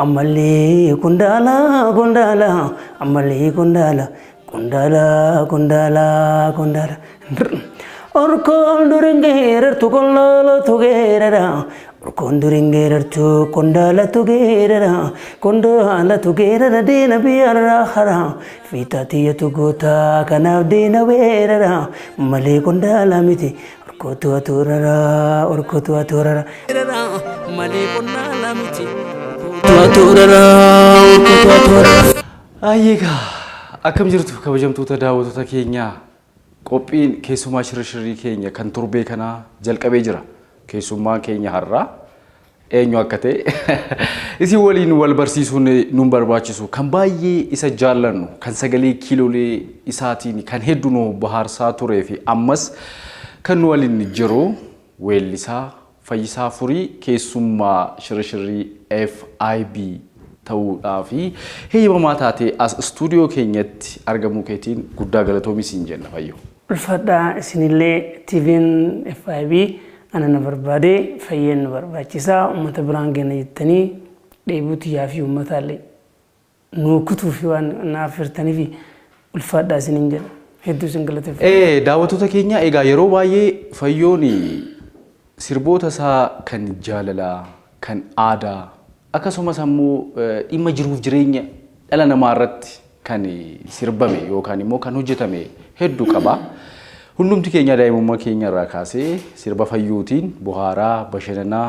Amali kundala kundala amali kundala kundala kundala kundala orko duringerer tu kundala tugerera orko duringerer tu kundala tugerera dina biara hara fitati tu gota kana dina werera amali kundala miti orko tu aturara amali kundala miti Eegaa akkam jirtu kabajamtoota daawwattoota keenya qophiin keessumaa shirshirrii keenya kan turbee kana jalqabee jira. Keessummaan keenya har'aa eenyu akka ta'e isin waliin wal barsiisuun nu barbaachisu kan baay'ee isa jaallannu kan sagalee kiiloolee isaatiin kan hedduu nu bohaarsaa turee fi ammas kan nu waliin jiru weellisaa fayyisaa furii keessummaa shirshirrii FIB ta'uudhaa fi heeyimamaa taatee as stuudiyoo keenyatti argamuu keetiin guddaa galatoomi siin jenna fayyo. Ulfaadhaa isinillee TV'n FIB ana na barbaade fayyeen nu barbaachisaa uummata biraan gana jettanii dheebuuti yaafi uummataallee nu kutuufi waan naaf hirtanii fi ulfaadhaa isinin jedha hedduu isin galateeffadha. Daawwattoota keenya egaa yeroo baay'ee fayyoon sirboota isaa kan jaalalaa kan aadaa akkasumas ammoo dhimma jiruuf jireenya dhala namaa irratti kan sirbame yookaan immoo kan hojjetame hedduu qaba. Hundumti keenya daa'imummaa keenya irraa kaasee sirba fayyuutiin bohaaraa bashannanaa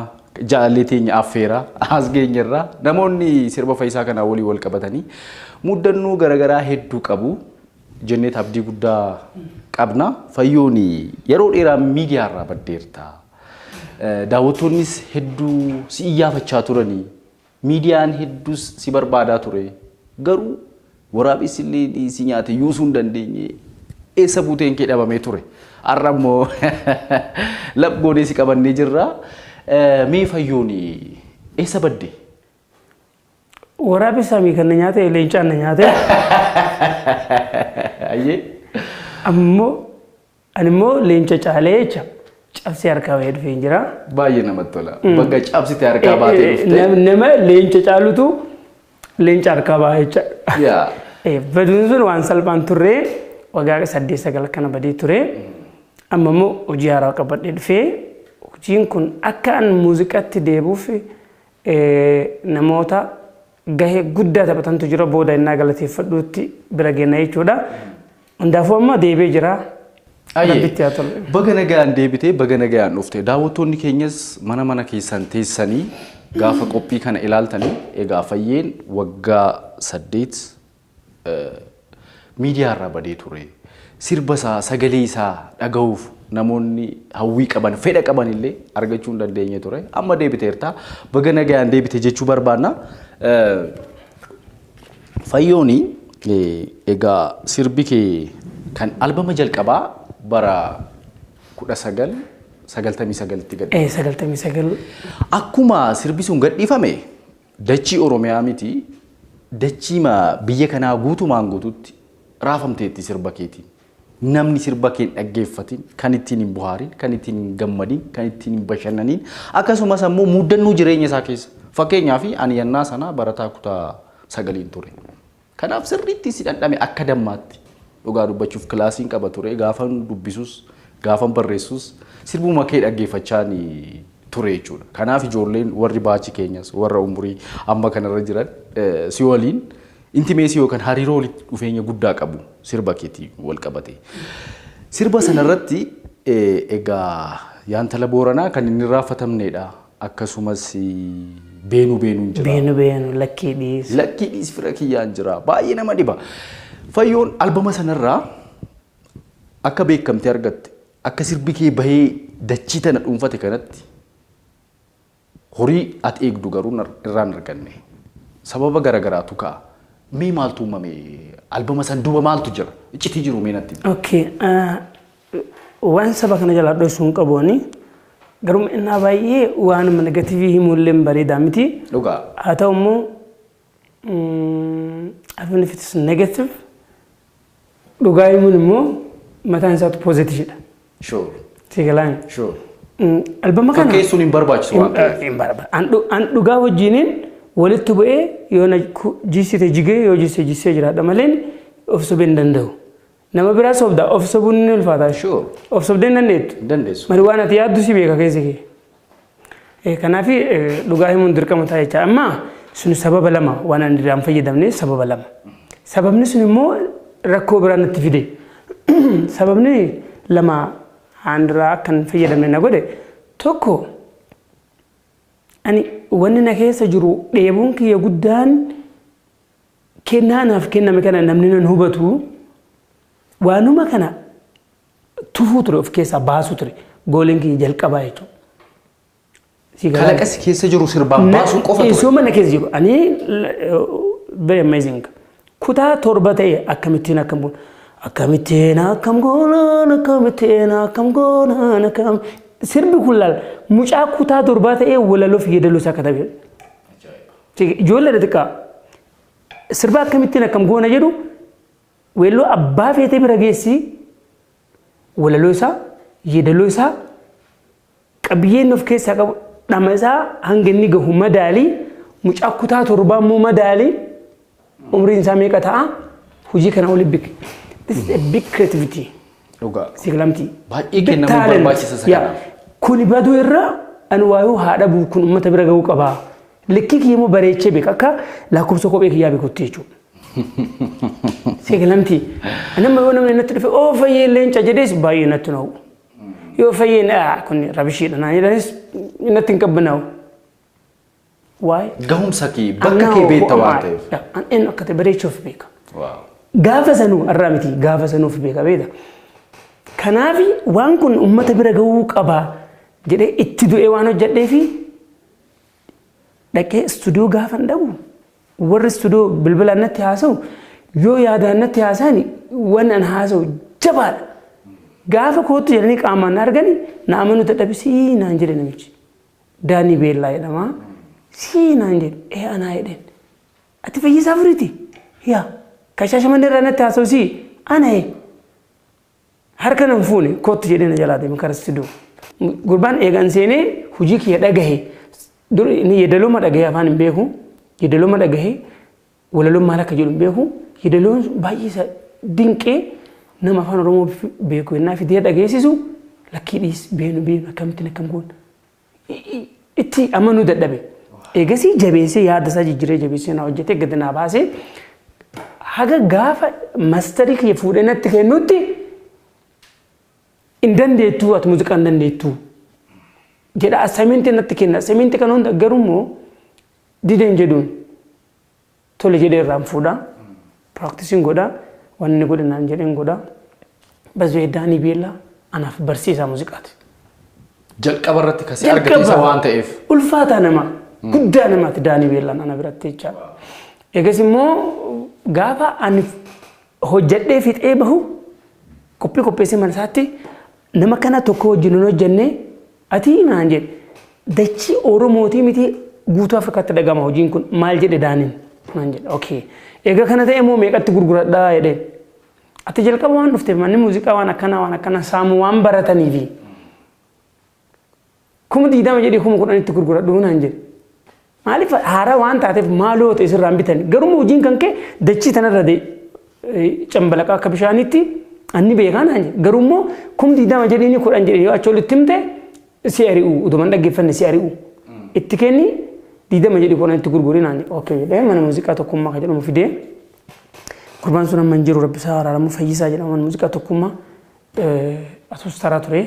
jaalallee teenya affeeraa as geenya irraa namoonni sirba fayyisaa kanaa walii wal qabatanii muddannoo garaagaraa hedduu qabu jennee abdii guddaa qabna. Fayyoon yeroo dheeraa miidiyaa irraa baddeerta. Daawwattoonnis hedduu si iyyaafachaa turanii miidiyaan hedduus si barbaadaa ture garuu waraabessi illee si nyaate yuusuu hin dandeenye eessa buuteen kee dhabamee ture har'a immoo labgoonee si qabannee jirra. Mee fayyoon eessa badde? Waraabessa mii kan nyaate leencaan na nyaate ayyee ammoo ani immoo leenca caalee jecha cabsee harkaa bahee dhufee jira. Baay'ee namatti tola. Bakka cabsitee harkaa baatee dhufte. Nama leenca caalutu leenca harkaa bahee jecha. Baduun sun waan salphaan turre waggaa 8-9 kana badee ture. Amma immoo hojii haaraa qabadhee dhufee hojiin kun akka an muuziqaatti deebuuf namoota gahee guddaa taphatantu jira booda innaa galateeffadhuutti bira geenya jechuudha. Hundaafuu amma deebee jira. Baga nagaan deebitee baga nagaan dhufte daawwattoonni keenyas mana keessan teessanii gaafa qophii kana ilaaltanii egaa fayyeen waggaa 8 miidiyaa irraa badee ture. Sirba isaa sagalee isaa dhaga'uuf namoonni hawwii qaban fedha qaban illee argachuu hin dandeenye ture. Amma deebiteerta baga nagaan deebite jechuu barbaanna. Fayyoon egaa sirbi kee kan albama jalqabaa bara 1999 gad. 99. Akkuma sirbi sun gadhiifame dachii Oromiyaa miti dachii biyya kanaa guutumaan guututti raafamteetti sirba keetiin. Namni sirba kee dhaggeeffatiin kan ittiin hin bohaarin kan ittiin hin gammadin kan ittiin hin bashannaniin akkasumas ammoo muddannoo jireenya isaa keessa fakkeenyaaf ani yannaa sana barataa kutaa 9 ture. Kanaaf sirriitti si dhandhame akka dammaatti. Dhugaa dubbachuuf kilaasiin qaba ture gaafan dubbisus gaafan barreessus sirbuma kee dhaggeeffachaan ture jechuudha. Kanaaf ijoolleen warri baachi keenyas warra umurii amma kanarra jiran si waliin intimeesii yookaan hariiroo walitti dhufeenya guddaa qabu sirba keetii wal qabate. Sirba sanarratti egaa yaantala Booranaa kan inni raafatamneedha. Akkasumas beenuu jira. Beenuu lakkii dhiis. Lakkii dhiis fira kiyyaan jira. Baay'ee nama dhiba. Fayyoon albama sanarraa akka beekamtee argatte akka sirbi kee bahee dachii tana dhuunfate kanatti horii ati eegdu garuu irraan arganne sababa garagaraatu ka'a. Mee maaltu uumame albama san duuba maaltu jira iccitii jiru mee natti. Okay, waan saba kana jalaa dhoosuu hin qabuuni garuu innaa baay'ee waan negatiivii himuullee bareedaa miti. Dhugaa. Haa ta'u immoo even if it's negative dhugaa himuun immoo mataan isaatu positiividha. Sure. Sigalaan. Sure. Albama kana fakkeessuun hin barbaachisu waan ta'eef. Hin barbaadu. An dhugaa wajjiniin walitti bu'ee yoo na jisite jigee yoo jisee jiraadha malee of sobee hin danda'u. Nama biraa sobdaa of sobuun ni ulfaata. Sure. Of sobdee hin dandeettu. Dandeessu. Mari waan ati yaaddu si beeka keessa kee. Kanaaf dhugaa himuun dirqama ta'a jecha amma sun sababa lama waan ani irraan fayyadamne sababa lama. Sababni sun immoo rakkoo biraa natti fide. Sababni lama handraa akkan fayyadamne na godhe tokko ani wanni na keessa jiru dheebuun kiyya guddaan kennaanaaf kenname kana namni nan hubatu waanuma kana tufuu ture of keessaa baasuu ture gooliin kiyya jalqabaa jechuudha. Kalaqas keessa jiru sirbaan baasuun qofa ture. Isuma na keessa jiru ani very amazing kutaa torba ta'e akkamittiin akkam goona akkamittiin akkam goona akkamittiin akkam goona akkam sirbi kun laal mucaa kutaa torbaa ta'e walaloo fi yeedaloo isaa katabe. Ijoollee xixiqqaa sirba akkamittiin akkam goona jedhu weelloo abbaa feetee bira geessi walaloo isaa yeedaloo isaa qabiyyeen of keessaa qabu dhama isaa hanga inni gahu madaalii mucaa kutaa torbaa immoo madaalii umriin isaa meeqa ta'a hojii kana oli big. This is a big creativity. Dhugaa. Sigalamti. Baay'ee kennamu barbaachisa sakana. Kuni baduu irraa an waayuu haadha buu kun uummata bira gahuu qaba. Likki kiymoo bareechee beeka akka lakkoofsa kophee kiyyaa beekutti jechuudha. Sigalamti. Nama yoo namni natti dhufe oo fayyee leenca jedhees baay'ee natti na'u. Yoo fayyeen kun rabishiidha naan jedhanis natti hin qabbanaa'u. Waay? Gahumsa kee bakka kee beekta waan ta'eef. An akka ta'e bareechuuf beeka. Gaafa sanuu arraa miti gaafa sanuuf beeka beekta. Kanaaf waan kun uummata bira gahuu qaba jedhee itti du'ee waan hojjedhee fi dhaqee istuudiyoo gaafa hin dhabu warri istuudiyoo bilbilaan natti haasa'u yoo yaadaan natti haasa'an waan an haasa'u jabaadha. Gaafa kootu jedhanii qaamaan argani na amanuu dadhabisii naan jedhe namichi. Daanii beellaa jedhama. Sii naan jedhe anaa jedheen. Ati fayyisaa furiiti? Yaa kashaasha manneerraa natti haasa'u sii ana harka nan fuune kootu jedhee na jalaa deeme karaa istuudiyoo. Gurbaan eegaan seenee hojii kiyya dhagahe dur inni yeedalooma dhagahe afaan hin beeku yeedalooma dhagahe walaloon maal akka jedhu hin beeku yeedaloon baay'ee isa dinqee nama afaan oromoo beeku yennaa fidee dhageessisu lakkii dhiis beenu akkamittiin akkam goona itti amanuu dadhabe. Eegasii jabeessee yaada isaa jijjiiree jabeessee naa hojjetee gadi naa baasee haga gaafa mastarii kiyya fuudhee natti kennuutti in dandeettuu ati muuziqaa hin dandeettuu jedha assamiinti natti kenna assamiinti kan hunda garuu dideen jedhuun tole jedhee irraan fuudha piraaktiisiin godha wanni godhe naan jedheen godha bazwee daanii beellaa anaaf barsiisaa muuziqaati. Jalqaba irratti kasii argatiisa waan ta'eef. Ulfaataa nama guddaa namaati daanii beellaan ana biratti jecha. Eegas immoo gaafa ani hojjedhee fixee bahu qopheessee mana isaatti nama kana tokko wajjin hojjennee ati naan jedhe dachii oromootii miti guutuu afrikaatti dhagama hojiin kun maal jedhe daaniin naan jedhe okay eega kana ta'e immoo meeqatti gurguradhaa jedheen ati jalqaba waan dhufteef manni muuziqaa waan akkana saamu waan barataniifi 20 jedhee 10 gurguradhu naan jedhe maaliif haaraa waan taateef maaloo ta'e sirraan bitani garuu hojiin kan kee dachii tanarra cambalaqa akka bishaanitti anni beekaan naan jedhe garuu immoo 20 jedhanii 10 jedhee yoo achi olitti himte si ari'u utuman dhaggeeffanne si ari'u itti kenni 20 jedhee 10 gurgurii naan jedhe okay jedhee mana muuziqaa tokkummaa kan jedhamu fidee gurbaan sun amma hin jiru rabbisaa araaramu fayyisaa jedhama mana muuziqaa tokkummaa asus taraa ture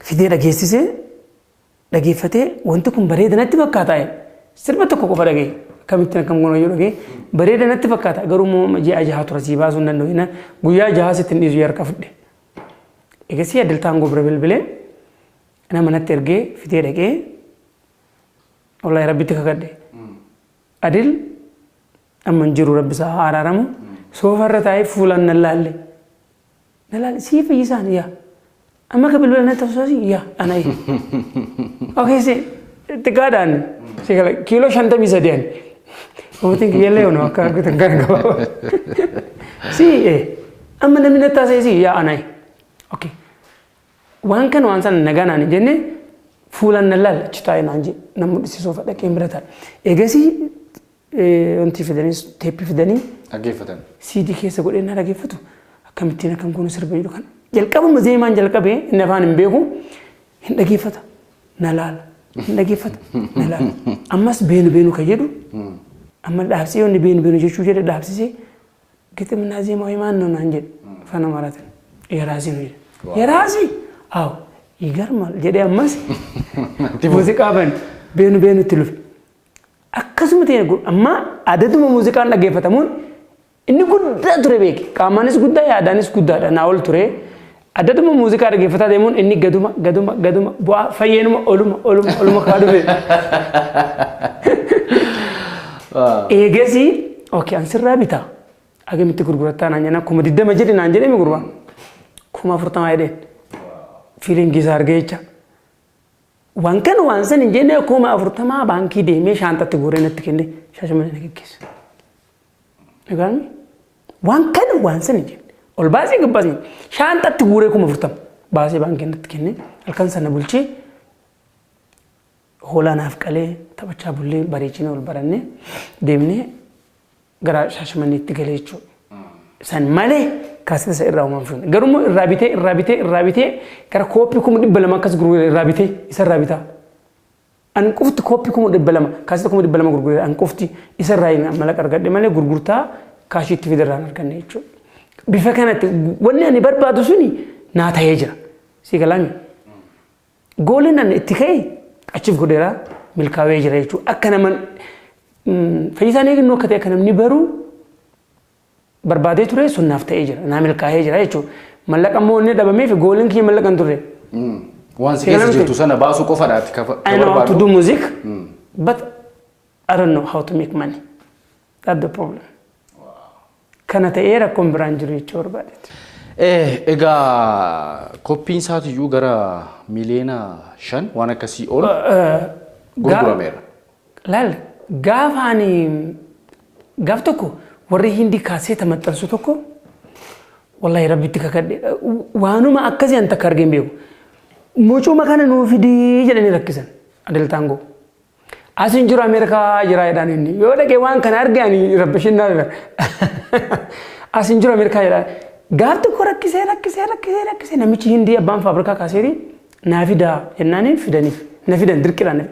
fidee dhageessisee dhageeffatee wanti kun bareeda natti fakkaata sirba tokko qofa dhagee akkamitti akkam goona yoo dhagee bareeda natti fakkaata garuu ji'a jaha tura sii baasuu hin danda'u guyyaa jaha sitti hin dhiisu harka fudhe eegasii addiltaan gobra bilbilee nama natti ergee fitee dhaqee wallahi rabbitti kakadhe adil amma jiru rabbisaa araaramu soofarra taa'ee fuulaan nallaalle sii fayyisaan yaa amma ka bilbila natti tafsoosi yaa anaa okeesi xiqqaadhaan kiiloo 53 Obatiin kiyyaallee yoo akka argatan kana qaba. Amma namni natti taasise yaa anaa. Okay. Waan kana waan sana nagaan jenne fuulaan nallal achi taa'ee naan jedhe namni dhisiisoo fadhaqee bira taa'e. Eegasii wanti fidanii teeppii fidanii dhaggeeffatan. CD keessa godhee na dhaggeeffatu akkamittiin akkam kun sirba jedhu kana. Jalqabuma zeemaan jalqabee inni afaan hin beeku hin dhaggeeffata na laala hin dhaggeeffata na laala. Ammas beenu kan jedhu amma dhaabsee wanni beenu jechuu jedhe dhaabsisee gitimnaa zeemaa himaan naan jedhe fana maratan yaraasii nu jedhe. Yaraasii aw igarmal jedhee ammas muuziqaa ban beenu itti lufe. Akkasuma ta'e amma adaduma muuziqaan dhaggeeffatamuun inni guddaa ture beeki. Qaamaanis guddaa yaadaanis guddaadha naa ol ture. Adaduma muuziqaa dhaggeeffataa deemuun inni gaduma bu'aa fayyeenuma oluma kaa dhufe. Eegasii okay ansirraa bitaa. Agamitti gurgurattaa naan jenna kuma 20 jedhe naan jedhee mi gurbaa. Kuma 40 jedheen. Fiiliingii isaa argee jecha. Waan kana waan san hin jenne kuma 40 baankii deemee shaantatti guuree natti kenne shaashimanii na geggeessa. Egaan waan kana waan san hin jenne ol baasee gabbaasee shaantatti guuree kuma 40 baasee baankii natti kenne halkan sana bulchee hoolaa naaf qalee taphachaa bullee bareechinee ol barannee deemnee gara shaashimaniitti galee jechuudha. San malee kaaseta isa irraa uumamu fuune. Garuu irraa bitee gara kooppii kuma 200 akkas gurguree irraa bitee isa irraa bitaa. An qofti kooppii kuma 200 kaaseta kuma 200 gurguree an qofti isa irraa mallaqa argadhe malee gurgurtaa kaashiitti fidirraan arganne jechuudha. Bifa kanatti wanni ani barbaadu suni naa ta'ee jira. Si galaami. Gooliin an itti ka'e achiif godheeraa milkaa'ee jira jechuudha. Akka naman fayyisaan eegnoo akka ta'e akka namni baruu barbaadee ture sunnaaf ta'ee jira naa milkaa'ee jira jechuudha. Mallaqa immoo inni dhabamee fi gooliin kiyya mallaqa hin turre. Waan si keessa jirtu sana baasuu qofadhaati ka barbaadu. I know how to do music but I don't know how to make money. That's the problem. Kana ta'ee rakkoon biraan jiru jechuu barbaadeeti. Egaa koppiin isaatiyyuu gara miliyoona 5 waan akkasii ol gurgurameera. Laal gaaf tokko warri hindi kaasseta maxxansu tokko wallahi rabbitti kakadhe waanuma akkasii an takka argeen beeku. Mucuma kana nuu fidii jedhanii rakkisan adaltaan goo. Asin jiru Ameerikaa jira jedhaan inni yoo dhaqee waan kana arganii rabbishinnaa jira. Asin jiru Ameerikaa jedhaan gaaf tokko rakkisee namichi hindii abbaan faabrikaa kaaseerii naa fidaa jennaaniin fidaniif na fidan dirqidhaan.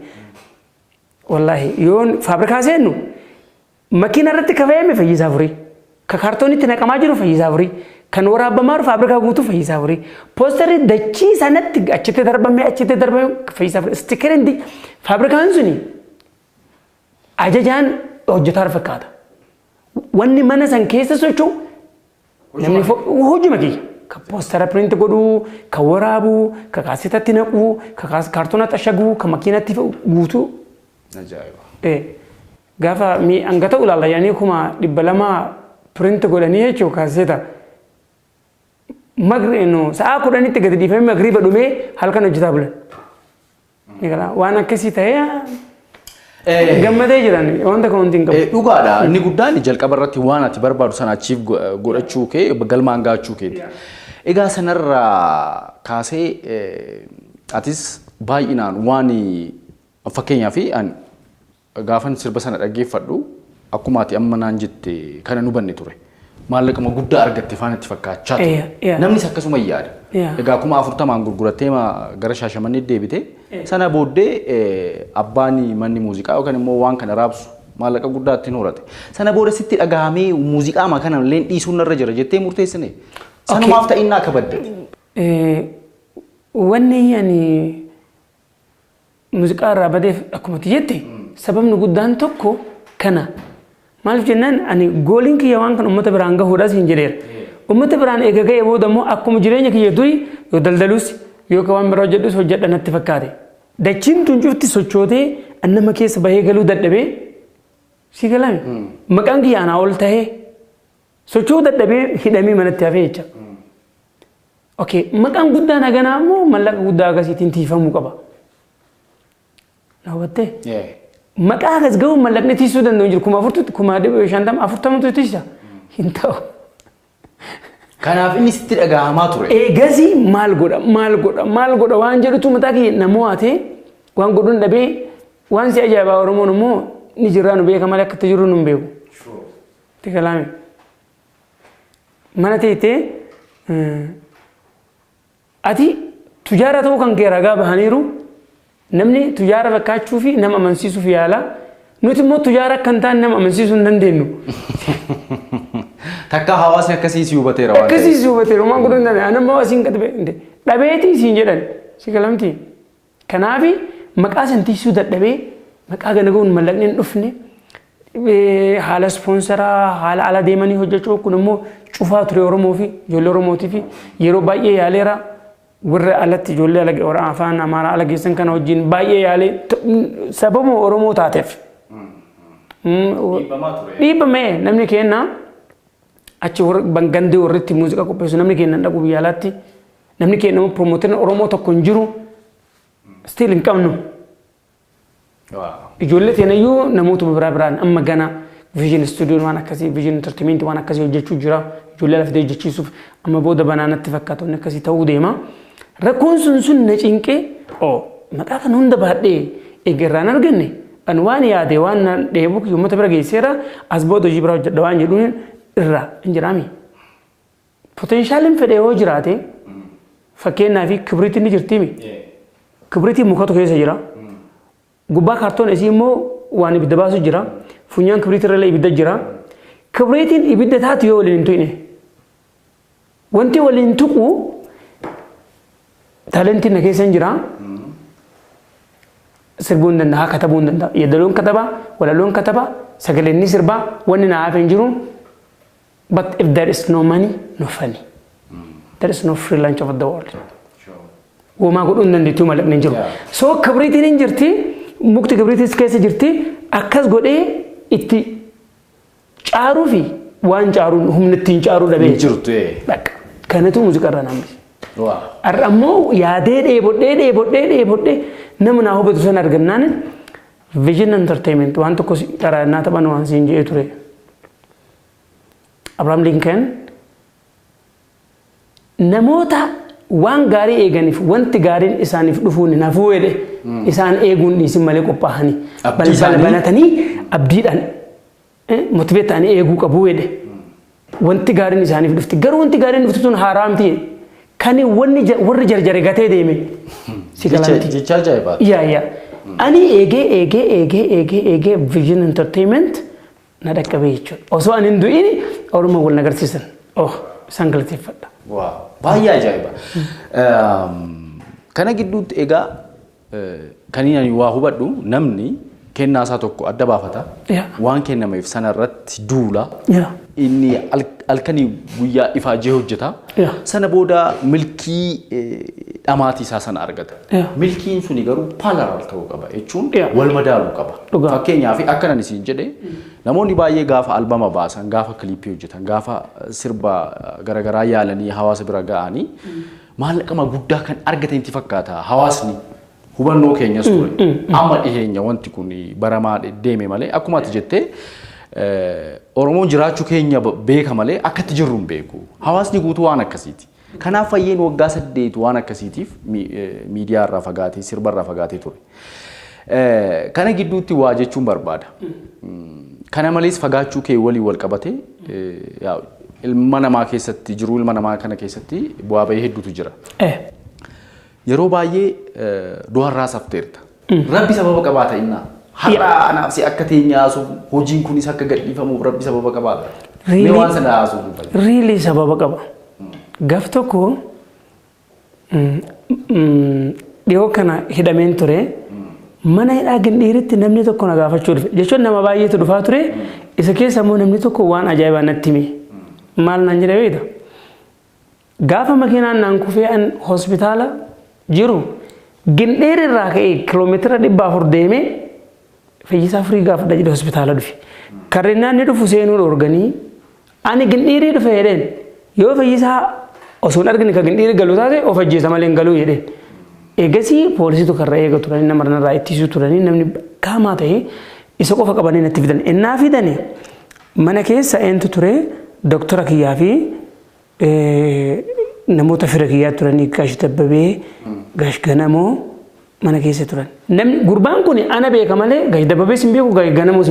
Wallahi yoon faabrikaa seennu makiina irratti kafayame fayyisaa furii. Ka kaartoonitti naqamaa jiru fayyisaa furii. Kan waraabamaa faabrikaa guutuu fayyisaa furii. Poosterii dachii sanatti achitti darbame fayyisaa furii. Stikeriin faabrikaan suni ajajaan hojjetaa fakkaata. Wanni mana san keessa socho'u namni hojjuma kiyya. Ka poostera print godhuu, ka waraabuu, ka kaasetatti naquu, ka kaartoonatti ashaguu, ka makiinatti guutuu. Ajaa'iba. Gaafa hangata ulaala yaanii kuma 200 print godhanii jechuun kaaseta. Magriino sa'a 10tti gadi dhiifamee magriiba dhumee halkan hojjetaa bulan. Waan akkasii ta'ee gammadee jiran wanta kan wanti hin qabu. Dhugaadha inni guddaan jalqaba irratti waan ati barbaadu sana achiif godhachuu kee galmaan gaachuu keeti. Egaa sanarraa kaasee atis baay'inaan waan fakkeenyaaf gaafan sirba sana dhaggeeffadhu akkuma ati amma naan jette kana nu banne ture. Maallaqama guddaa argatte faanatti fakkaachaa ture. Namnis akkasuma yaada. Egaa akkuma 40 gurgurattee gara shaashamanii deebite sana booddee abbaan manni muuziqaa yookaan immoo waan kana raabsu maallaqa guddaa ittiin horate. Sana booda sitti dhagahamee muuziqaa ma kana illee dhiisuun irra jira jettee murteessine. Sanumaaf ta'innaa kabadde. Wanni ani muuziqaa irraa badeef akkuma jette sababni guddaan tokko kana maaliif jennaan ani gooliin kiyya waan kan uummata biraan gahuudhaas hin jedheera. Uummata biraan eega ga'ee booda immoo akkuma jireenya kiyya durii yoo daldalus yoo waan biraa hojjedhus hojjedha natti fakkaate. Dachiin tun cufti sochootee annama keessa bahee galuu dadhabee si galame. Maqaan kiyya anaa ol tahee socho'uu dadhabee hidhamee manatti hafee jecha. Okay, maqaan guddaan haganaa immoo mallaqa guddaa akkasiitiin tiifamuu qaba. Na hubattee? Maqaa akkas gahuun mallaqni tiisuu danda'u jiru. Kuma 40 tiisa. Hin ta'u. Kanaaf inni sitti dhagahamaa ture. Eegasii maal godha waan jedhutu mataa kiyya namoo haatee waan godhuun dhabee waan si ajaa'ibaa Oromoon immoo ni jirraa nu beeka malee akka itti jiru nu hin beeku. Itti kalaame. Mana teettee ati tujaara ta'uu kan kee ragaa bahaniiru namni tujaara fakkaachuu fi nama amansiisuuf yaala. Nuti immoo tujaara akka hin taane nama amansiisuu hin dandeenyu. Takka hawaasni akkasii si hubateera waan ta'eef. Akkasii si hubateera waan godhuu hin dandeenye. Anamma hawaasiin dhabeetii siin jedhan si galamti. Kanaaf maqaa santiisuu dadhabee maqaa gana gahuun mallaqni hin dhufne haala ispoonsaraa haala ala deemanii hojjechuu kun immoo cufaa ture Oromoo fi ijoollee Oromootii fi yeroo baay'ee yaaleera. Warra alatti ijoollee ala afaan Amaaraa ala geessan kana wajjin baay'ee yaalee sababa Oromoo taateef. Dhiibbamee namni kenna achi gandee warritti muuziqaa qopheessu namni kenna dhaqu biyya alaatti namni kenna immoo piromootiin Oromoo tokko hin jiru stiil hin qabnu. Ijoollee teenayyuu namoota biraan amma gana viijin stuudiyoon waan akkasii viijin entertainmentii waan akkasii hojjechuu jira ijoollee lafdee hojjechiisuuf amma booda banaanatti fakkaatu inni akkasii ta'uu deema. Rakkoon sun na cinqee maqaa kana hunda baadhee eegarraan arganne an waan yaade waan dheebuu uummata bira geesseera as booda hojii biraa hojjedha waan jedhuun irraa hin jiraami. Potenshaaliin fedhee yoo jiraate fakkeenyaaf kibriitiin ni jirtiimi. Kibriitiin mukatu keessa jira. Gubbaa kaartoon isii immoo waan ibidda baasu jira. Funyaan kibriitii irra ibidda jira. Kibriitiin ibidda taatu yoo waliin hin tuqne. Wanti waliin tuqu talentiin na keessa hin jira. Sirbuu hin danda'a, katabuu hin danda'a. Yeedaloon katabaa, walaloon katabaa, sagaleen ni sirbaa, wanni na hafe hin jiru. But if there is no money, no funny. There is no free lunch of the world. Uumaa godhuu hin dandeettuu mallaqni hin jiru. So kibriitiin hin jirti, mukti kibriitiis keessa jirti, akkas godhee itti caaruu fi waan caaruun humna ittiin caaruu dhabee jirtu. Kanatu muuziqaa irraa naamni. Har'a immoo yaadee dheebodhee nama naa hubatu sana argannaan viijin entertainment waan tokko karaa naa taphan waan siin jedhee ture. Abrahaam Lincoln namoota waan gaarii eeganiif wanti gaariin isaaniif dhufuun nafuu jedhe isaan eeguun dhiisin malee qophaa'anii balbala banatanii abdiidhaan motiveet ta'anii eeguu qabu jedhe. Wanti gaariin isaaniif dhufti garuu wanti gaariin dhufti sun haaraamti kan warri jarjare gatee deeme si galanti. Jecha ajaa'ibaadha. Yaa ani eegee viijin entertainment na dhaqqabee jechuudha. Osoo ani hin du'iin Oromoo wal nagarsiisan isaan galateeffadha. Baay'ee ajaa'iba. Kana gidduutti egaa kan inni waa hubadhu namni kennaa isaa tokko adda baafata. Waan kennameef sanarratti duula. Inni halkanii guyyaa ifaajee hojjeta. Sana booda milkii dhamaatii isaa sana argata. Milkiin suni garuu paalaral ta'uu qaba jechuun wal madaaluu qaba. Fakkeenyaaf akkanan isin jedhe namoonni baay'ee gaafa albama baasan, gaafa kiliipii hojjetan, gaafa sirba garaagaraa yaalanii hawaasa bira ga'anii maallaqama guddaa kan argatan itti fakkaata hawaasni. Hubannoo keenyas ture. Amma dhiheenya wanti kun baramaa deeme malee akkuma ati jettee Oromoon jiraachuu keenya beeka malee akka itti jirru hin beeku. Hawaasni guutuu waan akkasiiti. Kanaaf fayyeen waggaa 8 waan akkasiitiif miidiyaa irraa fagaatee sirba irraa fagaatee ture. Kana gidduutti waa jechuun barbaada. Kana malees fagaachuu kee walii wal qabate ilma namaa keessatti jiru ilma namaa kana keessatti bu'aa bahii hedduutu jira. Yeroo baay'ee du'arraa safteerta. Rabbi sababa qabaata innaa. Haraa anaaf si akka teenyaasuuf hojiin kunis akka gadhiifamuuf rabbi sababa qabaata. Mee waan sana haasuuf. Really sababa qaba. Gaaf tokko dhiyoo kana hidhameen ture mana hidhaa gindhiiritti namni tokko na gaafachuu dhufe jechuun nama baay'eetu dhufaa ture isa keessa immoo namni tokko waan ajaa'ibaa natti hime maal naan jedhe beekta gaafa makiinaan naan kufee an hospitaala jiru gindhiiri irraa ka'ee kiiloomeetira 400 deemee fayyisaa furii gaafadha jedhe hospitaala dhufe karrinnaan ni dhufu seenuu dhoorganii ani gindhiirii dhufe jedheen yoo fayyisaa osoo hin argine ka gindhiiri galuu taate of ajjeesa malee hin galuu jedheen eegasii poolisiitu karra eega turanii nama irraa ittisuu turanii namni kaamaa ta'e isa qofa qabanii natti fidan innaa fidane mana keessa eentu ture doktora kiyyaa fi namoota fira kiyyaa turanii Gaash Dabbabee Gaash Ganamoo mana keessa turan namni gurbaan kun ana beeka malee Gaash Dabbabees hin beeku Gaash Ganamoos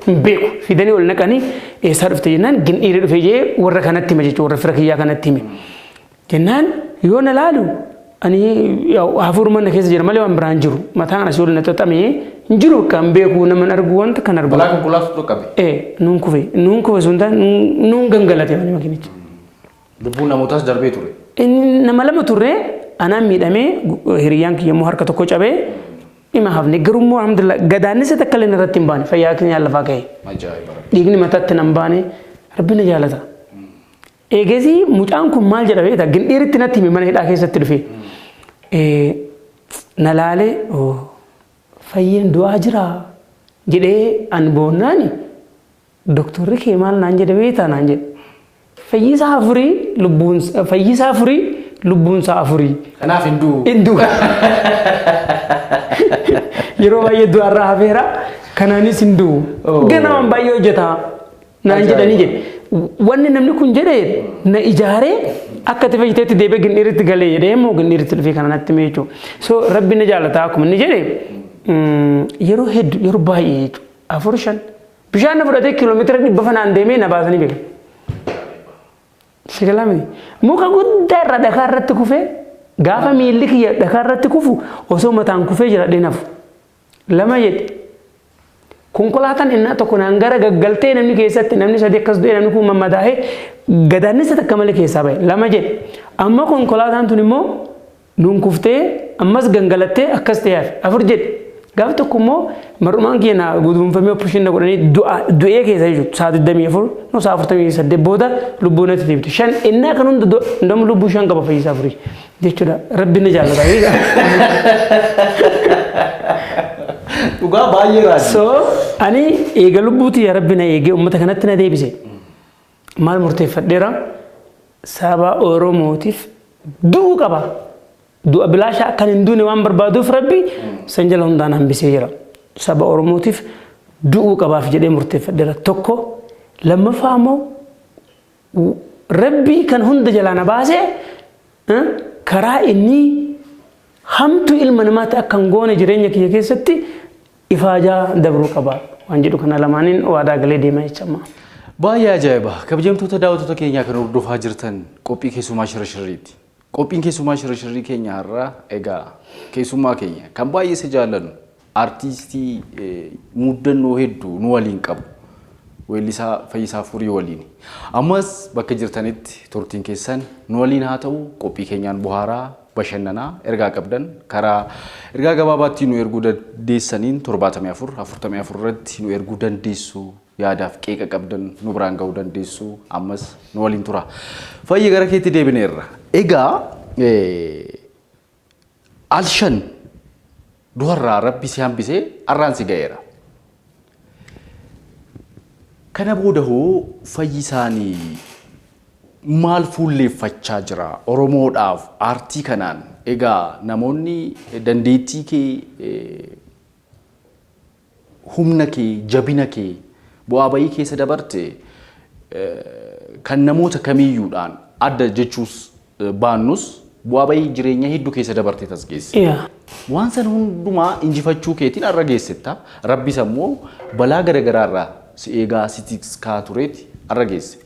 hin beeku fidanii ol naqanii eessaa dhufte jennaan gindhiiri dhufe jee warra kanatti hime jechuudha warra fira kiyyaa kanatti hime jennaan yoo na laalu ani hafuur mana keessa jira malee waan biraan jiru mataan asii ol na xaxamee hin jiru kan beeku nama argu wanta kan argu balaa konkolaatu qabe nuun kufe sunta nuun gangalate malee makinichi lubbuun namootaas darbee ture nama lama turre anaan miidhamee hiriyyaan kiyya immoo harka tokko cabee ima hafne garummoo alhamdulillah gadaannisa takka illee irratti hin baane fayyaa keenya lafaa ka'e dhiigni mataatti nan baane rabbi na jaalata eegasii mucaan kun maal jedha beekta gindhiiritti natti hime mana hidhaa keessatti dhufe na laalee fayyeen du'aa jira jedhee an boonnaani doktorri kee maal naan jedhe beekta naan jedhe fayyisaa afurii lubbuunsaa afurii kanaaf hinduu yeroo baay'ee du'arraa hafeera kanaanis hinduu ganamaan baay'ee hojjeta naan jedhanii jedhe wanni namni kun jedhe na ijaaree akka itti fayyiteetti deebee gindhiiritti galee jedhee immoo gindhiiritti dhufee kana natti hime jechuudha so rabbi na jaalataa akkuma inni jedhe yeroo hedduu yeroo baay'ee jechuudha 4-5 bishaan na fudhatee kiiloomeetira 100 deemee na baasanii beeku Sigalami. Muka guddaa irra dhakaa irratti kufee gaafa miilli kiyya dhakaa irratti kufu osoo mataan kufee jira dhinaaf. Lama jedhe. Konkolaataan innaa tokko naan gara gaggaltee namni keessatti namni sadii akkas du'e namni kun mammadaa'ee gadaannisa takka malee keessaa bahe. Lama jedhe. Amma konkolaataan tun immoo nuun kuftee ammas gangalattee akkas ta'eef. 4 jedhe. Gaafa tokko immoo mar'umaan kiyya guduunfamee opereeshinii na godhanii du'ee keessa jechuudha. Sa'a 24 no sa'a 48 booda lubbuu natti deebite. 5 innaa kan hunda ndam lubbuu 5 qaba fayyisaa furii jechuudha. Rabbi na jaalata. Dhugaa baay'ee raajii. So ani eega lubbuuti yaa Rabbi na eegee uummata kanatti na deebise. Maal murteeffadheera saba Oromootiif du'uu qaba. Du'a bilaashaa kan hin duune waan barbaaduuf Rabbi san jala hundaan hambisee jira. Saba Oromootiif du'uu qabaaf jedhee murteeffadheera. Tokko lammaffaa immoo Rabbi kan hunda jalaa na baasee karaa inni hamtu ilma namaatti akka hin goone jireenya kiyya keessatti ifaajaa dabruu qaba. Waan jedhu kana lamaaniin waadaa galee deemaa jechaama. Baay'ee ajaa'iba. Kabajamtoota daawwattoota keenyaa kan hordofaa jirtan qophii keessumaa shirashirriiti. Qophiin keessumaa shirashirrii keenya har'a egaa keessumaa keenya kan baay'ee isa jaallannu artistii muudannoo hedduu nu waliin qabu weellisaa Fayyisaa Furii waliin ammas bakka jirtanitti turtiin keessan nu waliin haa ta'u qophii keenyaan buhaaraa bashannanaa ergaa qabdan karaa ergaa gabaabaatti nu erguu dandeessaniin 74 44 irratti nu erguu dandeessu yaadaaf qeeqa qabdan nu biraan ga'uu dandeessu ammas nu waliin tura. Fayyi gara keetti deebineerra. Egaa alshan duharraa Rabbi si hambisee arraan si ga'eera. Kana booda hoo Fayyisaanii maal fuulleeffachaa jira Oromoodhaaf aartii kanaan egaa namoonni dandeettii kee humna kee jabina kee bu'aa bayii keessa dabarte kan namoota kamiyyuudhaan adda jechuus baannus bu'aa bayii jireenya hedduu keessa dabarte tasgeesse. Waan san hundumaa injifachuu keetiin arra geessetta Rabbis ammoo balaa garagaraarraa si eegaa si tikskaa tureeti arra geesse.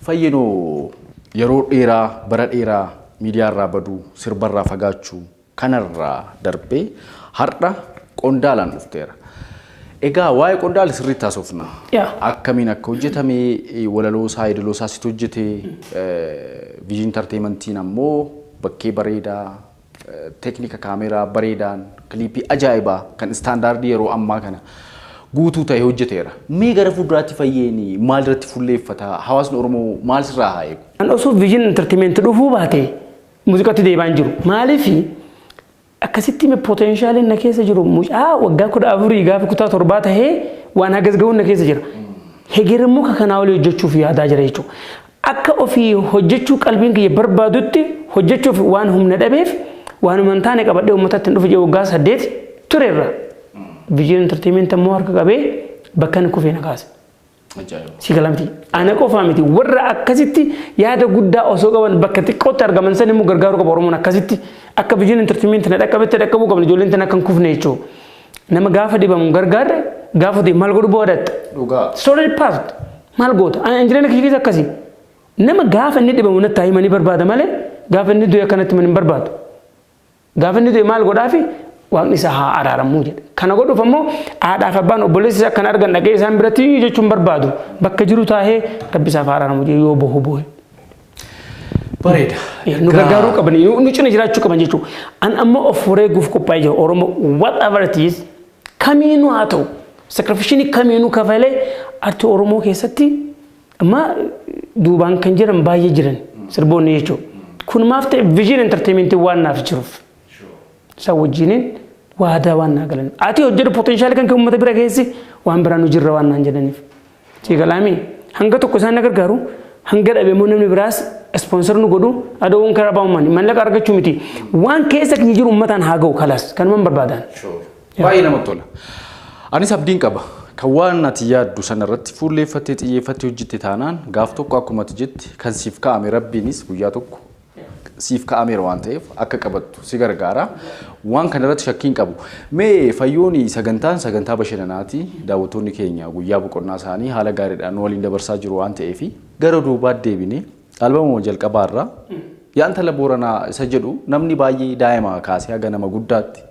Fayyinoo yeroo dheeraa bara dheeraa miidiyaarraa baduu sirbarraa fagaachuu kanarraa darbee har'a qondaalaan dhufteera. Egaa waa'ee qondaala sirriitti haasofna. Akkamiin akka hojjetame walaloo isaa idiloo isaa sitti hojjete viijin entertainmentiin ammoo bakkee bareedaa teknika kaameraa bareedaan kiliipii ajaa'ibaa kan istaandaardii yeroo ammaa kana guutuu ta'e hojjeteera. Mee gara fuulduraatti fayyeeni maal irratti fuulleeffata? Hawaasni Oromoo maal sirraa haa eegu? An osoo viijin entertainment dhufuu baate muuziqaatti deebaan jiru. Maaliif akkasitti potenshaaliin na keessa jiru mucaa waggaa 14 gaafa kutaa 7 tahee waan hagas ga'uun na keessa jira. Hegeremmoo kanaa olii hojjechuuf yaadaa jira jechuudha. Akka ofii hojjechuu qalbiin kiyya barbaadutti hojjechuuf waan humna dhabeef waan humantaane qabadhee uummatatti hin dhufe waggaa 8 tureerra. Viijin entertainment ammoo harka qabee bakka inni kufee na kaase. Si galamti. Ana qofaa miti warra akkasitti yaada guddaa osoo qaban bakka xiqqootti argaman san immoo gargaaruu qaba Oromoon akkasitti akka viijin entertainment na dhaqqabetti dhaqqabuu qabna ijoolleen tan akka hin kufne jechuudha. Nama gaafa dhibamu gargaarre gaafa ta'e maal godhu boodatta. Dhugaa. Story past maal goota. Ani jireenya kiyya akkasii. Nama gaafa inni dhibamu natti himanii barbaada malee gaafa inni du'e akkanatti hin barbaadu. Gaafa inni du'e maal godhaafi waaqni isaa haa araaramu jedhe. Kana godhuuf ammoo haadhaaf abbaan obboleessi isaa kan argan dhaqee isaan biratti jechuun barbaadu. Bakka jiru taa'ee rabbi isaaf araaramu jedhe yoo bohu bohe. Bareeda. Nu gargaaruu qaban nu cina jiraachuu qaban jechuudha. An ammoo of wareeguuf qophaa'ee jiru Oromoo whatever it is kamiinuu haa ta'u sacrifice kamiinuu kafalee artii Oromoo keessatti amma duubaan kan jiran baay'ee jiran sirboonni jechuudha. Kun maaf ta'e viijin entertainment waan naaf jiruuf. Isa wajjiniin waadaa waan naa galan. Ati hojjetu potenshaali kan uummata bira geessi waan biraan hojirra waan naan jedhaniif. Sigalaami hanga tokko isaan na gargaaru hanga dhabe immoo namni biraas sponsor nu godhu adoon karaa baa'umaan mallaqa argachuu miti. Waan keessa kan jiru uummataan haa ga'u kalaas kan man barbaadan. Baay'ee namatti tola. Anis abdiin qaba. Kan waan ati yaaddu sanarratti fuulleeffattee xiyyeeffattee hojjette taanaan gaaf tokko akkuma ati jetti kan siif kaa'ame rabbiinis guyyaa tokko siif kaa'ameera waan ta'eef akka qabattu si gargaara. Waan kanarratti shakkiin qabu. Mee fayyooni sagantaa bashannanaati daawwattoonni keenya guyyaa boqonnaa isaanii haala gaariidhaan waliin dabarsaa jiru waan ta'eef gara duubaatti deebinee albama jalqabaarraa yaanta labooranaa isa jedhu namni baay'ee daa'ima kaasee haga nama guddaatti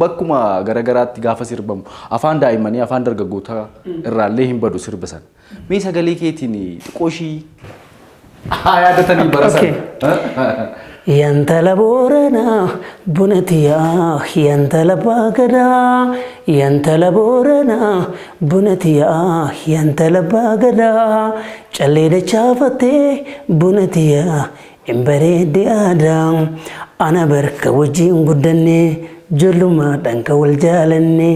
bakkuma garagaraatti gaafa sirbamu afaan daa'immanii afaan dargaggootaa irraallee hin badu sirba sana. Mee sagalee keetiin xiqqooshii yaadatanii barasan. Yanta laborana bunatiya yanta labagada yanta laborana bunatiya yanta labagada challeeda chaafate bunatiya imbareedde adam ana barka wajjin guddanne jolluma dhanka wal jaalanne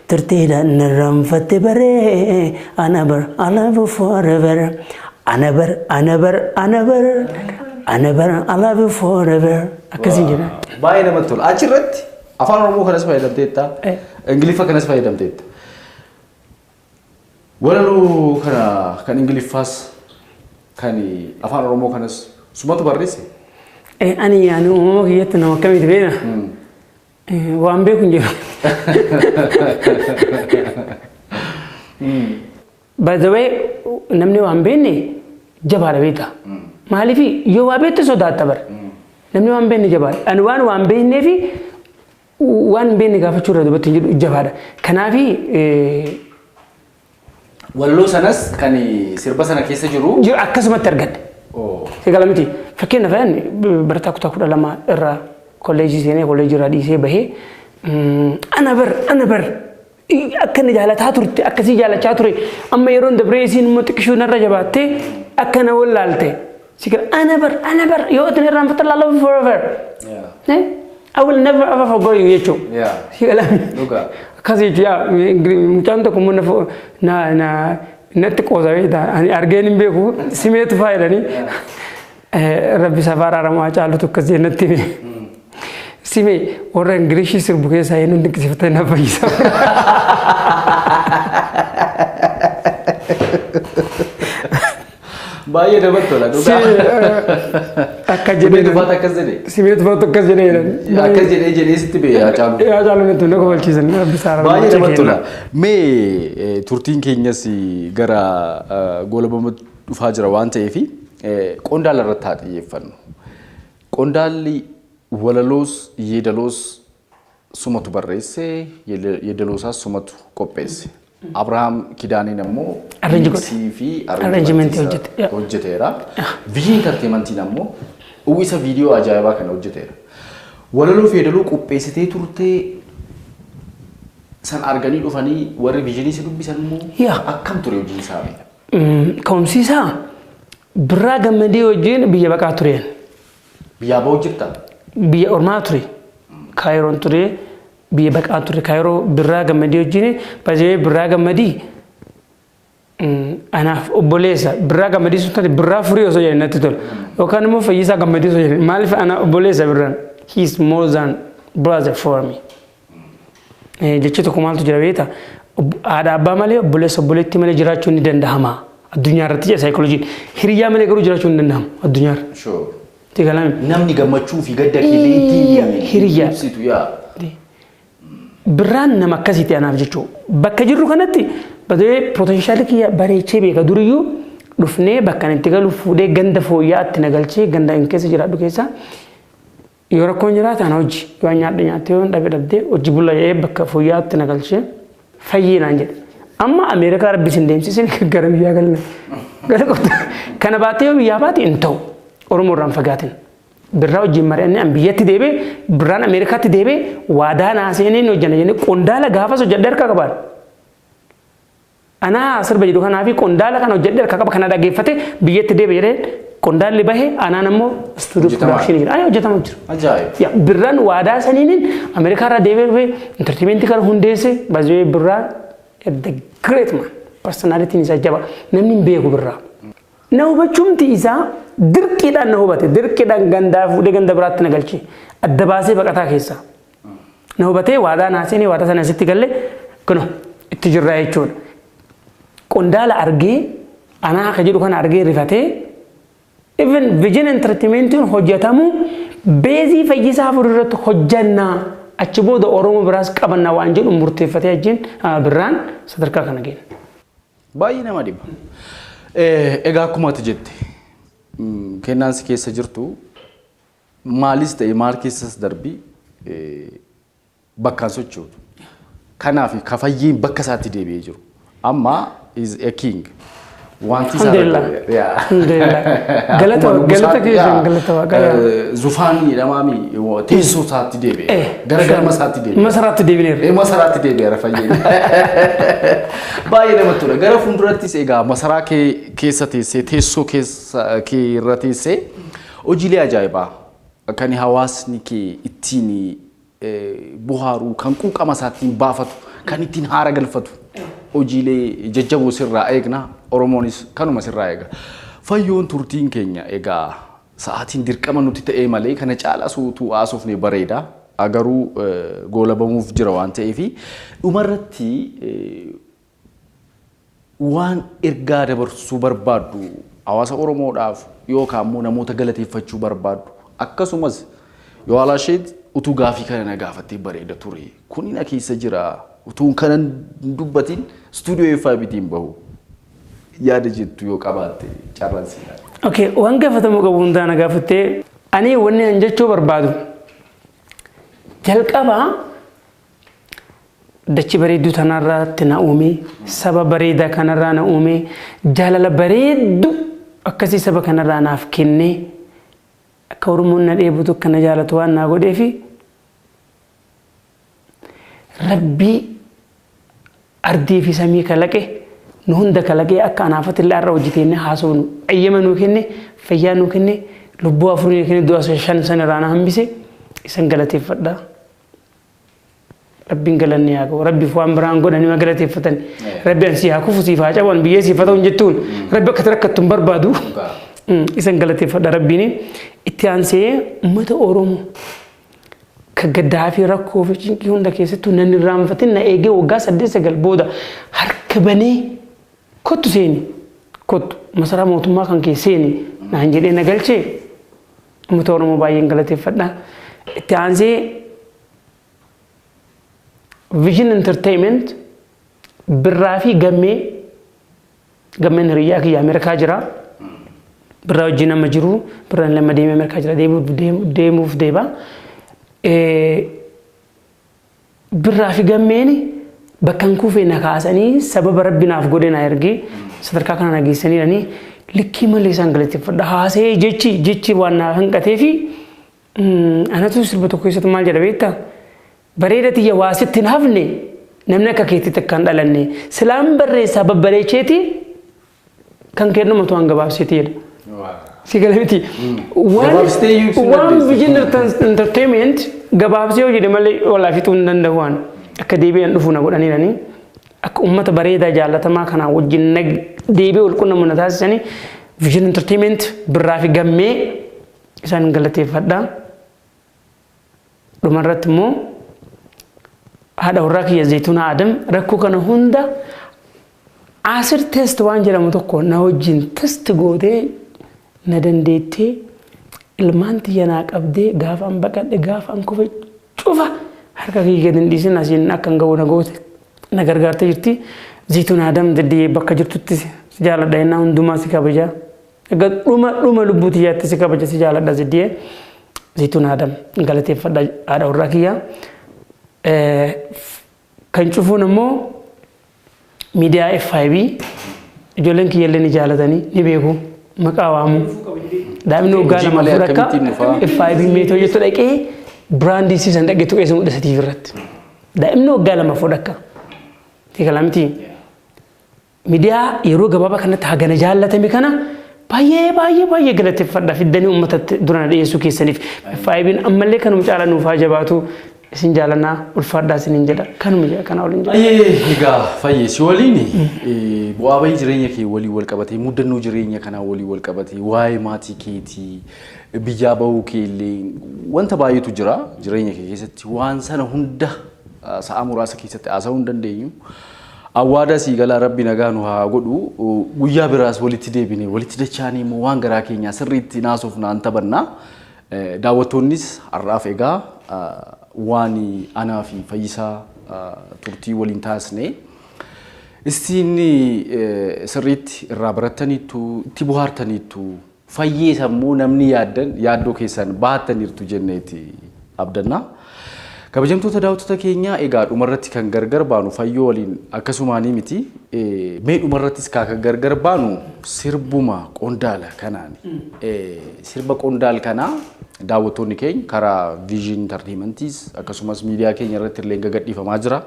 turteedhaan narraanfatte baree ana bar I love you forever ana bar I love you forever. Akkasii jira. Baay'ee namatti tola. Achirratti afaan Oromoo kanas fayyadamteetta. Ingiliffa kanas fayyadamteetta. Walaloo kana kan Ingiliffaas kan afaan Oromoo kanas sumatu barreesse. Ani yaani uumamaa kiyyatti nama akkamitti beena? Waan beeku hin jiru. By the way, namni waan beenne jabaadha beektaa. Maalifi yoo waa beekte sodaatta bara. Namni waan beenne jabaadha. Ani waan beennee fi waan beenne gaafachuu irra dubbatti hin jiru jabaadha. Kanaafi walaloo sanas kan sirba sana keessa jiru akkasumatti argadde. Sigala miti fakkeenyaaf barataa kutaa 12 irraa kolleejii seenee kolleejii irraa dhiisee bahee ana bar akka inni jaalataa turte akkasii jaalachaa ture amma yeroon dabree isiin immoo xiqqishuu narra jabaattee akka na wallaalte. Sikala ana bar yoo itin irraan fata I love you forever. I will never ever forget you jechuun. Sikala akkasii jechuudha mucaan tokko immoo natti qoosa beektaa ani argeen hin beeku simeetu faayidanii rabbi safaara aramaa caalutu akkasii natti hime. Simee warra Ingilishii sirbu keessaa eenyu dinqisiifatee na fayyisa. Baay'ee namatti tola dhugaa. Akka jedhee dubbata akkas jedhee. Simee dubbata akkas jedhee. Akkas jedhee sitti bee caalu. Caalu natti na kobalchiisan rabbi saara. Baay'ee namatti tola. Mee turtiin keenyas gara goolabama dhufaa jira waan ta'eef qondaala irratti haa xiyyeeffannu. Qondaalli walaloos yeedaloos sumatu barreesse yeedaloosaas sumatu qopheesse. Abrahaam Kidaaniin ammoo fi arranjimentii hojjeteera. Viijin entertainmentiin ammoo uwwisa viidiyoo ajaa'ibaa kana hojjeteera. walaloo fi yeedaloo qopheessitee turtee san arganii dhufanii warri viijinii si dubbisan immoo akkam ture hojiin isaa? Ka'umsiisaa biraa gammadee wajjin biyya baqaa tureen. Biyyaa ba'uu jirta? Biyya ormaa ture. Kaayiroon ture. Biyya baqaa ture. Kaayiroo biraa gammadee wajjin baay'ee biraa gammadii anaaf obboleessa biraa gammadii sun taate biraa furii osoo jedhan natti tola. Yookaan immoo fayyisaa gammadii osoo jedhan maaliif ana obboleessa biraan? He is more than brother for me. Jechi tokko maaltu jira beektaa? Haadha abbaa malee obboleessa obboleetti malee jiraachuun ni danda'ama. Addunyaa irratti jedha saayikolojiin. Hiriyaa malee garuu jiraachuun ni danda'amu addunyaa irra. Namni gammachuu fi gadda keellee hiriyaa. Biraan nama akkasiiti anaaf jechuudha. Bakka jirru kanatti badee potenshaali kiyya bareechee beeka duriyyuu dhufnee bakka itti galu fuudhee ganda fooyya'aatti nagalchee ganda in keessa jiraadhu keessa yoo rakkoon jiraate ana hojii yoo nyaadhe nyaattee yoo dhabe dhabdee hojii bulla bakka fooyya'aatti nagalchee fayyinaan jedhe. Amma Ameerikaa rabbi sin deemsisee gara biyyaa galna. Kana baatee yoo biyyaa baate hin ta'u Oromoo irraan fagaatin. Biraa wajjin mari'annee an biyyatti deebee biraan Ameerikaatti deebee waadaa naaseeneen hojjanna jennee qondaala gaafas hojjedhe harka qabaan. Anaa sirba jedhu kanaa fi qondaala kana hojjedhe harka qaba kana dhaggeeffate biyyatti deebe jedhee qondaalli bahee anaan ammoo stuudiyoo production hojjetamaa jira. Ajaa'iba. Biraan waadaa saniin Ameerikaa irraa deebee entertainmentii kana hundeesse baay'ee biraan the great man personalitiin isaa jaba namni hin beeku birraa. Na hubachuumti isaa dirqiidhaan na hubate dirqiidhaan gandaa fuudhee ganda biraatti na galche adda baasee baqataa keessa na hubatee waadaa naaseenii waadaa sana asitti galle kuno itti jirraa jechuudha. Qondaala argee anaa akka jedhu kana argee rifatee even viijin entertainmentiin hojjetamu beezii fayyisaa fuulduratti hojjannaa achi booda Oromoo biraas qabannaa waan jedhu murteeffatee ajjiin biraan sadarkaa kana geenya. Baay'ee nama dhiba. Egaa akkuma ati jette kennaan si keessa jirtu maalis ta'e maal keessas darbii bakkaan sochootu. Kanaaf kafayyiin bakka isaatti deebi'ee jiru. Amma is a king. Wanti isaa galata keessan galata waaqayyaa. Zufaanii dhamaami teessoo isaatti deebi'ee gara masaatti deebi'ee. Masaraatti deebi'ee. Masaraatti deebi'ee fayyiin. Baay'ee namatti tola. Gara fuuldurattis egaa masaraa keessa teessee teessoo kee irra teessee hojiilee ajaa'ibaa kan hawaasni kee ittiin buhaaruu kan quuqama isaattiin baafatu kan ittiin haara galfatu hojiilee jajjaboo sirraa eegna Oromoonis kanuma sirraa eega. Fayyoon turtiin keenya egaa sa'aatiin dirqama nuti ta'ee malee kana caalaa suutuu haasofne bareeda. Agaruu goolabamuuf jira waan ta'eef dhumarratti waan ergaa dabarsuu barbaaddu hawaasa Oromoodhaaf yookaan immoo namoota galateeffachuu barbaaddu akkasumas yoo alaasheet utuu gaafii kana na gaafattee bareeda ture kuni na keessa jira utuu kanan dubbatiin stuudiyoo FIBtiin bahu yaada jettu yoo qabaatte carransiidha. Okay, waan gaafatamuu qabu hundaa na gaafattee ani wanni an jechuu barbaadu jalqabaa dachi bareedduu tanarratti na uume saba bareedaa kanarraa na uume jaalala bareeddu akkasii saba kanarraa naaf kenne akka Oromoon na dheebutu akka na jaalatu waan naa godheefi rabbii ardii fi samii kalaqe nu hunda kalaqee akka anaafatillee irra hojjeteenye haasofnu ayyama nuu kenne fayyaa nuu kenne lubbuu afurii kenne du'a 5 sanarraa na hambise isan galateeffadhaa. Rabbiin galanni yaa qabu rabbi waan biraan godhanii ma galateeffatan rabbi ansi haa kufu siif haa caban biyyee siif ta'u jettuun rabbi akka rakkattu barbaadu isan galateeffadha rabbiin itti aansee uummata Oromoo ka gaddaa fi rakkoo fi cinqii hunda keessattuu nan irraanfatin na eegee waggaa 8-9 booda harka banee kottu seeni kottu masaraa mootummaa kan keesseeni naan jedhee na galchee uummata Oromoo baay'een galateeffadha itti aansee Vision Entertainment biraa fi gammeen hiriyaa kiyya Ameerikaa jira. Biraa wajjin nama jiru biraan lama deemee Ameerikaa jira deemuuf deeba. Biraa fi gammeen bakkan kuufee na kaasanii sababa rabbi naaf godhe na ergee sadarkaa kana na geessanii likkii malee isaan galateeffadha. Haasee jechi waan naaf hanqatee fi Anatu sirba tokko keessatti maal jedha beektaa? Bareedati yaa waasitti hin hafne namni akka keetti takkaan dhalanne silaan barreessaa babbareecheeti kan kennamatu waan gabaabseeti jedha. Si galamiti. Waan vision entertainment gabaabsee hojii malee walaa fixuu hin danda'u waan akka deebi'an dhufu na godhaniiranii akka uummata bareedaa jaallatamaa kanaa wajjin deebi'ee ol qunnamuu na taasisanii vision entertainment biraa fi gammee isaan galateeffadhaa. Dhumarratti immoo haadha warraa kiyya Zayituunaa Adam rakkoo kana hunda asir test waan jedhamu tokko na wajjin test gootee na dandeettee ilmaan tiyya naa qabdee gaafa an baqadhe gaafa an kufe cufa harka kiyya gad hin dhiisin asiin akka hin ga'u na goote na gargaartee jirti. Zayituunaa Adam daddee bakka jirtutti si jaaladha yennaa hundumaa si kabajaa. Egaa dhuma lubbuu tiyyaatti si kabaja si jaaladha zeddee. Zayituunaa Adam galateeffadha haadha warraa kiyya. Kan cufuun immoo miidiyaa FIB ijoolleen kiyya illee ni jaalatanii ni beeku maqaa waamu. Daa'imni waggaa lama fudhakka FIB meetoo jettu dhaqee biraandii siisan dhaqeetu qeessa mudhasatiif irratti. Daa'imni waggaa lama fudhakka. Tikalaamiti. Miidiyaa yeroo gabaabaa kanatti hagana jaallatame kana baay'ee galateeffadha fiddanii uummatatti durana dhiyeessuu keessaniif. FIB'n ammallee kanuma caalaa nuufaa jabaatu isin jaalannaa ulfaadhaa isiniin jedha kanuma jedha kana waliin jedha. Egaa fayyisi waliin bu'aa bahii jireenya kee walii wal qabatee muddannoo jireenya kanaa walii wal qabatee waa'ee maatii keetii biyyaa bahuu kee illee wanta baay'eetu jira jireenya kee keessatti waan sana hunda sa'a muraasa keessatti haasa'uu hin dandeenyu. Awwaada sii galaa Rabbi nagaa nu haa godhu guyyaa biraas walitti deebinee walitti dachaanii immoo waan garaa keenyaa sirriitti naasuuf naan taphanna. Daawwattoonnis har'aaf egaa waan anaa fi fayyisaa turtii waliin taasisne istiin sirriitti irraa barattaniittu itti bohaartaniittu fayyee sammuu namni yaaddoo keessan baattaniirtu jenneeti abdanna. Kabajamtoota daawwattoota keenya egaa dhumarratti kan gargar baanu fayyoo waliin akkasumaanii miti mee dhumarrattis kan gargar baanu sirbuma qondaala kanaani. Sirba qondaal kanaa daawwattoonni keenya karaa vision entertainmentis akkasumas miidiyaa keenya irratti illee gadhiifamaa jira.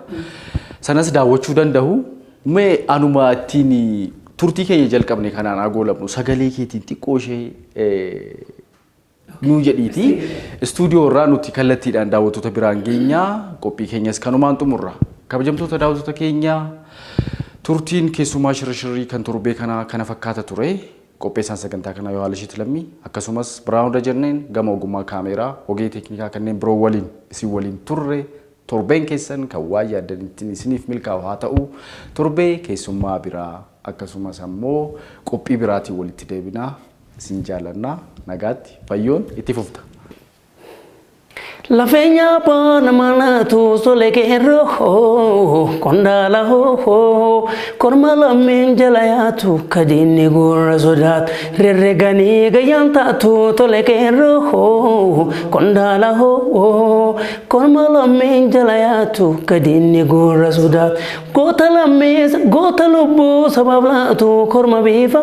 Sanas daawwachuu danda'u. Mee anuma ittiin turtii keenya jalqabne kanaan agoolabnu sagalee keetiin xiqqoo ishee nu jedhiiti istuudiyoo irraa nuti kallattiidhaan daawwattoota biraan geenyaa qophii keenyas kanumaan xumurra. Kabajamtoota daawwattoota keenya turtiin keessumaa shirshirrii kan torbee kana fakkaata ture. Qopheessaan sagantaa kana yoo haala ishiitti lammii akkasumas biraa hunda jenneen gama ogummaa kaameeraa ogee teeknikaa kanneen biroo waliin isin waliin turre torbeen keessan kan waa yaaddanitti isiniif milkaa'u haa ta'u torbee keessummaa biraa akkasumas ammoo qophii biraatiin walitti deebinaa isin jaalannaa nagaatti fayyoon itti fufta. Lafeenya pana manatu sole kero kondala ho korma lamin jalayatu kadini gurra sodat regani gayanta tu tole kero kondala ho korma lamin jalayatu kadini gurra sodat gota lamis gota lubu sababla tu korma bifa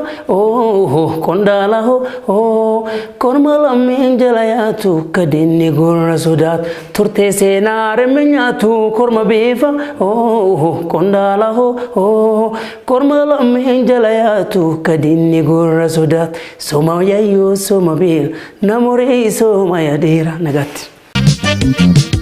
kondala ho korma lamin jalayatu kadini gurra sodat turte senare menyatu korma bifa kondala ho korma lamin jalayatu kadini gurra sodat soma yayo soma bil namore soma yadira nagati